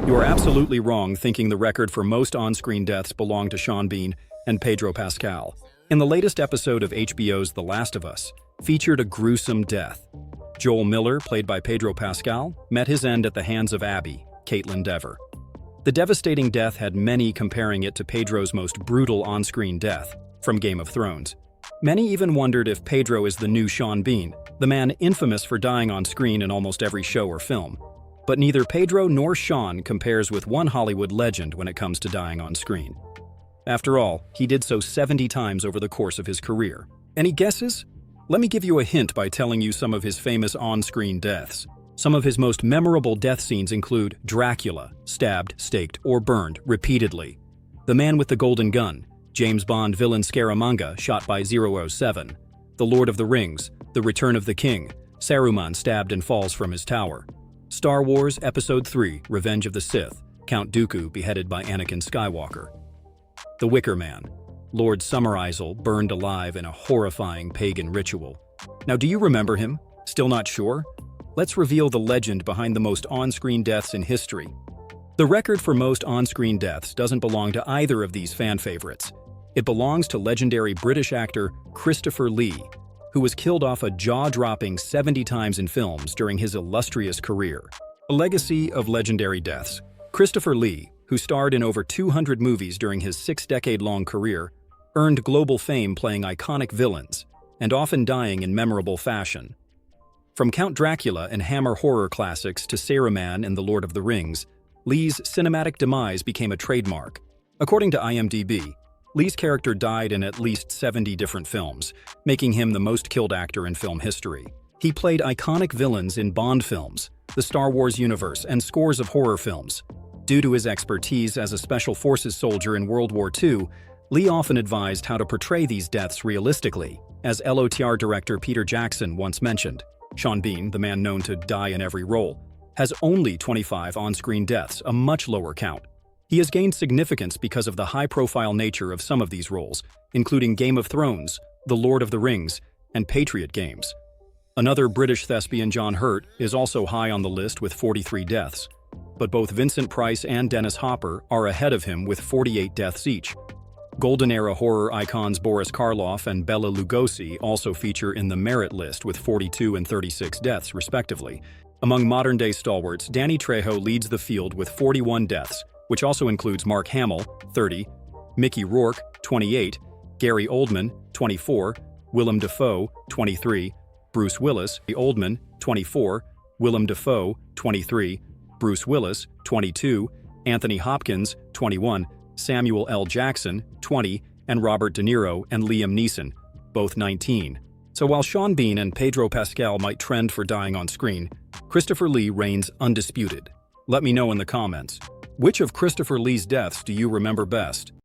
You are absolutely wrong thinking the record for most on-screen deaths belonged to Sean Bean and Pedro Pascal. In the latest episode of HBO's The Last of Us, featured a gruesome death. Joel Miller, played by Pedro Pascal, met his end at the hands of Abby, Caitlin Dever. The devastating death had many comparing it to Pedro's most brutal on-screen death, from Game of Thrones. Many even wondered if Pedro is the new Sean Bean, the man infamous for dying on screen in almost every show or film. But neither Pedro nor Sean compares with one Hollywood legend when it comes to dying on screen. After all, he did so 70 times over the course of his career. Any guesses? Let me give you a hint by telling you some of his famous on-screen deaths. Some of his most memorable death scenes include Dracula, stabbed, staked, or burned repeatedly; The Man with the Golden Gun, James Bond villain Scaramanga shot by 007; The Lord of the Rings, The Return of the King, Saruman stabbed and falls from his tower; Star Wars Episode III, Revenge of the Sith, Count Dooku beheaded by Anakin Skywalker; The Wicker Man, Lord Summerisle burned alive in a horrifying pagan ritual. Now, do you remember him? Still not sure? Let's reveal the legend behind the most on-screen deaths in history. The record for most on-screen deaths doesn't belong to either of these fan favorites. It belongs to legendary British actor Christopher Lee, who was killed off a jaw-dropping 70 times in films during his illustrious career. A legacy of legendary deaths. Christopher Lee, who starred in over 200 movies during his 6-decade-long career, earned global fame playing iconic villains, and often dying in memorable fashion. From Count Dracula and Hammer horror classics to Saruman in The Lord of the Rings, Lee's cinematic demise became a trademark. According to IMDb, Lee's character died in at least 70 different films, making him the most killed actor in film history. He played iconic villains in Bond films, the Star Wars universe, and scores of horror films. Due to his expertise as a Special Forces soldier in World War II, Lee often advised how to portray these deaths realistically, as LOTR director Peter Jackson once mentioned. Sean Bean, the man known to die in every role, has only 25 on-screen deaths, a much lower count. He has gained significance because of the high-profile nature of some of these roles, including Game of Thrones, The Lord of the Rings, and Patriot Games. Another British thespian, John Hurt, is also high on the list with 43 deaths. But both Vincent Price and Dennis Hopper are ahead of him with 48 deaths each. Golden-era horror icons Boris Karloff and Bela Lugosi also feature in the merit list with 42 and 36 deaths, respectively. Among modern-day stalwarts, Danny Trejo leads the field with 41 deaths, which also includes Mark Hamill, 30, Mickey Rourke, 28, Gary Oldman, 24, Willem Dafoe, 23, Bruce Willis, Oldman, 24, Willem Dafoe, 23, Bruce Willis, 22, Anthony Hopkins, 21, Samuel L. Jackson, 20, and Robert De Niro and Liam Neeson, both 19. So while Sean Bean and Pedro Pascal might trend for dying on screen, Christopher Lee reigns undisputed. Let me know in the comments. Which of Christopher Lee's deaths do you remember best?